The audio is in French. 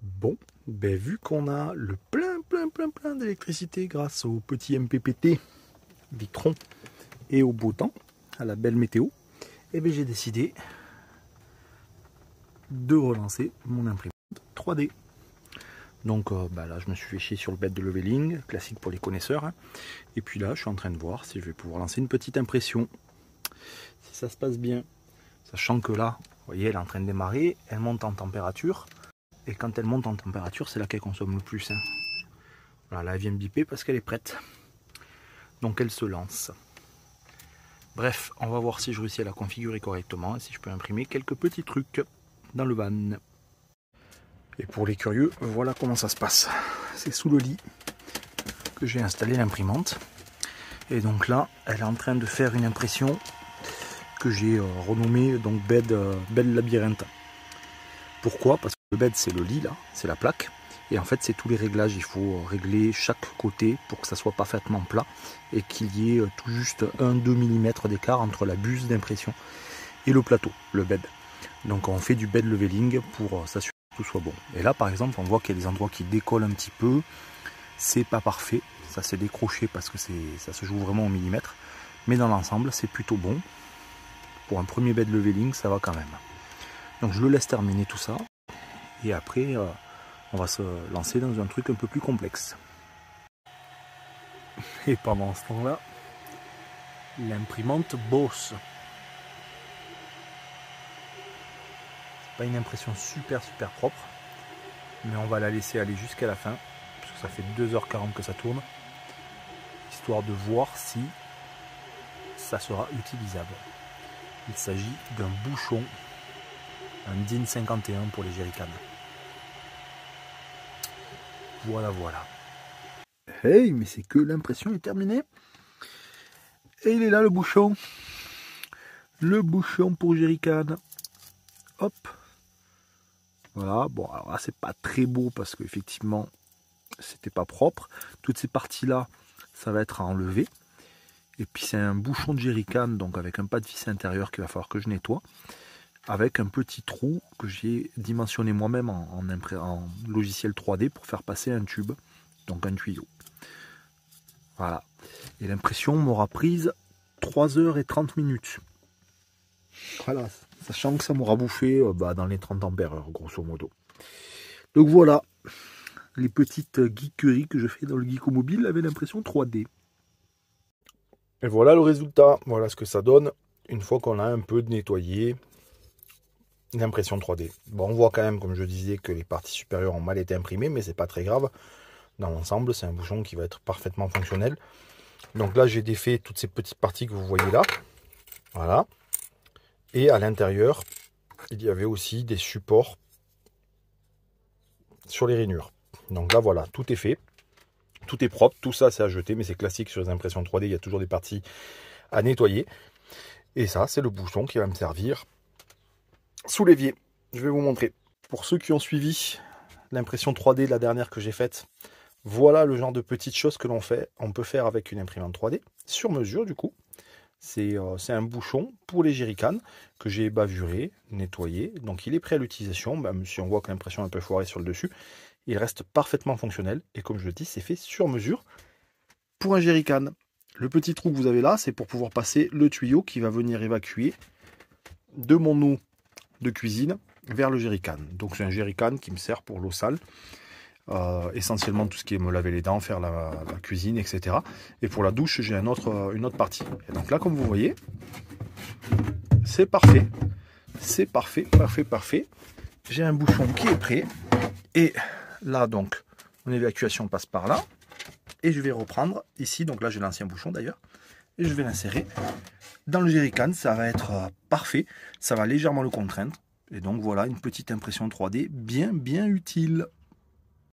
Bon, ben vu qu'on a le plein d'électricité grâce au petit MPPT Victron et au beau temps, à la belle météo, et ben j'ai décidé de relancer mon imprimante 3D. Donc là je me suis fait chier sur le bed de leveling, classique pour les connaisseurs, hein. Et puis là je suis en train de voir si je vais pouvoir lancer une petite impression, si ça se passe bien. Sachant que là, vous voyez, elle est en train de démarrer, elle monte en température. Et quand elle monte en température, c'est là qu'elle consomme le plus, hein. Voilà, là elle vient me biper parce qu'elle est prête. Donc elle se lance. Bref, on va voir si je réussis à la configurer correctement et si je peux imprimer quelques petits trucs dans le van. Et pour les curieux, voilà comment ça se passe. C'est sous le lit que j'ai installé l'imprimante. Et donc là, elle est en train de faire une impression que j'ai renommée donc bed labyrinthe. Pourquoi? Parce que le bed c'est le lit là, c'est la plaque. Et en fait c'est tous les réglages, il faut régler chaque côté pour que ça soit parfaitement plat et qu'il y ait tout juste 1-2 mm d'écart entre la buse d'impression et le plateau, le bed. Donc on fait du bed leveling pour s'assurer que tout soit bon. Et là par exemple on voit qu'il y a des endroits qui décollent un petit peu, c'est pas parfait, ça s'est décroché parce que ça se joue vraiment au millimètre. Mais dans l'ensemble c'est plutôt bon. Pour un premier bed leveling ça va quand même. Donc je le laisse terminer tout ça. Et après, on va se lancer dans un truc un peu plus complexe. Et pendant ce temps-là, l'imprimante bosse. C'est pas une impression super propre. Mais on va la laisser aller jusqu'à la fin. Parce que ça fait 2h40 que ça tourne. Histoire de voir si ça sera utilisable. Il s'agit d'un bouchon. Un DIN 51 pour les jerrycans. Voilà. Hey, mais c'est que l'impression est terminée. Et il est là le bouchon. Le bouchon pour jerrycan. Hop. Voilà. Bon, alors là, c'est pas très beau parce qu'effectivement, c'était pas propre. Toutes ces parties-là, ça va être à enlever. Et puis c'est un bouchon de jerrycan, donc avec un pas de vis intérieur qu'il va falloir que je nettoie. Avec un petit trou que j'ai dimensionné moi-même en logiciel 3D pour faire passer un tube, donc un tuyau. Voilà. Et l'impression m'aura prise 3h30. Voilà, sachant que ça m'aura bouffé dans les 30 ampères, grosso modo. Donc voilà, les petites geekeries que je fais dans le Geeko Mobile avec l'impression 3D. Et voilà le résultat, voilà ce que ça donne une fois qu'on a un peu nettoyé l'impression 3D. Bon, on voit quand même, comme je disais, que les parties supérieures ont mal été imprimées, mais c'est pas très grave. Dans l'ensemble, c'est un bouchon qui va être parfaitement fonctionnel. Donc là, j'ai défait toutes ces petites parties que vous voyez là. Voilà. Et à l'intérieur, il y avait aussi des supports sur les rainures. Donc là, voilà, tout est fait. Tout est propre. Tout ça, c'est à jeter, mais c'est classique sur les impressions 3D. Il y a toujours des parties à nettoyer. Et ça, c'est le bouchon qui va me servir sous l'évier. Je vais vous montrer. Pour ceux qui ont suivi l'impression 3D, la dernière que j'ai faite, voilà le genre de petites choses que on peut faire avec une imprimante 3D, sur mesure du coup. C'est un bouchon pour les jerrycans que j'ai bavuré, nettoyé. Donc il est prêt à l'utilisation, même si on voit que l'impression est un peu foirée sur le dessus. Il reste parfaitement fonctionnel. Et comme je le dis, c'est fait sur mesure pour un jerrycan. Le petit trou que vous avez là, c'est pour pouvoir passer le tuyau qui va venir évacuer de mon eau de cuisine vers le jerrycan. Donc c'est un jerrycan qui me sert pour l'eau sale. Essentiellement tout ce qui est me laver les dents, faire la cuisine, etc. Et pour la douche, j'ai une autre partie. Et donc là, comme vous voyez, c'est parfait. C'est parfait. J'ai un bouchon qui est prêt. Et là, donc, mon évacuation passe par là. Et je vais reprendre ici. Donc là, j'ai l'ancien bouchon d'ailleurs. Et je vais l'insérer dans le jerrycan. Ça va être parfait. Ça va légèrement le contraindre. Et donc voilà, une petite impression 3D bien utile.